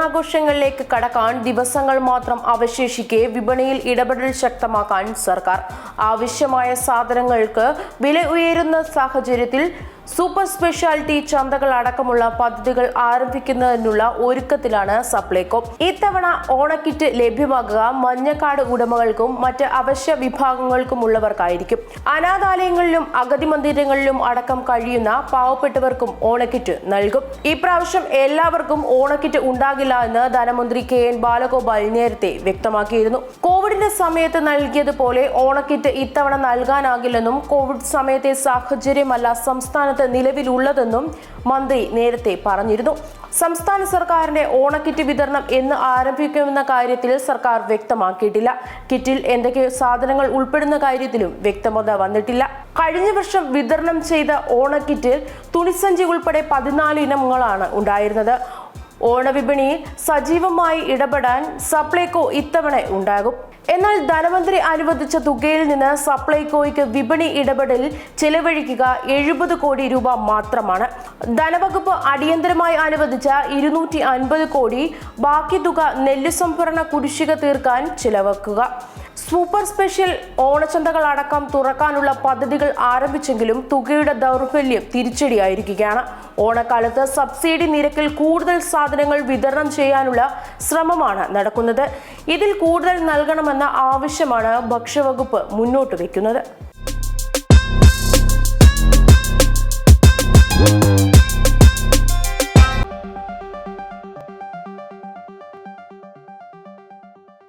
ഓണാഘോഷങ്ങളിലേക്ക് കടക്കാൻ ദിവസങ്ങൾ മാത്രം അവശേഷിക്കെ വിപണിയിൽ ഇടപെടൽ ശക്തമാക്കാൻ സർക്കാർ. ആവശ്യമായ സാധനങ്ങൾക്ക് വില ഉയരുന്ന സാഹചര്യത്തിൽ സൂപ്പർ സ്പെഷ്യാലിറ്റി ചന്തകൾ അടക്കമുള്ള പദ്ധതികൾ ആരംഭിക്കുന്നതിനുള്ള ഒരുക്കത്തിലാണ് സപ്ലൈകോ. ഇത്തവണ ഓണക്കിറ്റ് ലഭ്യമാകുക മഞ്ഞക്കാട് ഉടമകൾക്കും മറ്റ് അവശ്യ വിഭാഗങ്ങൾക്കുമുള്ളവർക്കായിരിക്കും. അനാഥാലയങ്ങളിലും അഗതി മന്ദിരങ്ങളിലും അടക്കം കഴിയുന്ന പാവപ്പെട്ടവർക്കും ഓണക്കിറ്റ് നൽകും. ഇപ്രാവശ്യം എല്ലാവർക്കും ഓണക്കിറ്റ് ഉണ്ടാകില്ല എന്ന് ധനമന്ത്രി KN ബാലഗോപാൽ നേരത്തെ വ്യക്തമാക്കിയിരുന്നു. കോവിഡിന്റെ സമയത്ത് നൽകിയതുപോലെ ഓണക്കിറ്റ് ഇത്തവണ നൽകാനാകില്ലെന്നും കോവിഡ് സമയത്തെ സാഹചര്യമല്ല സംസ്ഥാനത്ത് നിലവിലുള്ളതെന്നും മന്ത്രി നേരത്തെ പറഞ്ഞിരുന്നു. സംസ്ഥാന സർക്കാരിന്റെ ഓണക്കിറ്റ് വിതരണം എന്ന് ആരംഭിക്കുമെന്ന കാര്യത്തിൽ സർക്കാർ വ്യക്തമാക്കിയിട്ടില്ല. കിറ്റിൽ എന്തൊക്കെ സാധനങ്ങൾ ഉൾപ്പെടുന്ന കാര്യത്തിലും വ്യക്തത വന്നിട്ടില്ല. കഴിഞ്ഞ വർഷം വിതരണം ചെയ്ത ഓണക്കിറ്റിൽ തുണിസഞ്ചി ഉൾപ്പെടെ 14 ഇനങ്ങളാണ് ഉണ്ടായിരുന്നത്. ഓണവിപണിയിൽ സജീവമായി ഇടപെടാൻ സപ്ലൈകോ ഇത്തവണ ഉണ്ടാകും. എന്നാൽ ധനമന്ത്രി അനുവദിച്ച തുകയിൽ നിന്ന് സപ്ലൈകോയ്ക്ക് വിപണി ഇടപെടലിൽ ചെലവഴിക്കുക 70 കോടി രൂപ മാത്രമാണ്. ധനവകുപ്പ് അടിയന്തരമായി അനുവദിച്ച 250 കോടി, ബാക്കി തുക നെല്ല് സംഭരണ കുടിശ്ശിക തീർക്കാൻ ചിലവാക്കുക. സൂപ്പർ സ്പെഷ്യൽ ഓണച്ചന്തകൾ അടക്കം തുറക്കാനുള്ള പദ്ധതികൾ ആരംഭിച്ചെങ്കിലും തുകയുടെ ദൗർബല്യം തിരിച്ചടിയായിരിക്കുകയാണ്. ഓണക്കാലത്ത് സബ്സിഡി നിരക്കിൽ കൂടുതൽ സാധനങ്ങൾ വിതരണം ചെയ്യാനുള്ള ശ്രമമാണ് നടക്കുന്നത്. ഇതിൽ കൂടുതൽ നൽകണമെന്ന ആവശ്യമാണ് ഭക്ഷ്യവകുപ്പ് മുന്നോട്ട് വയ്ക്കുന്നത്.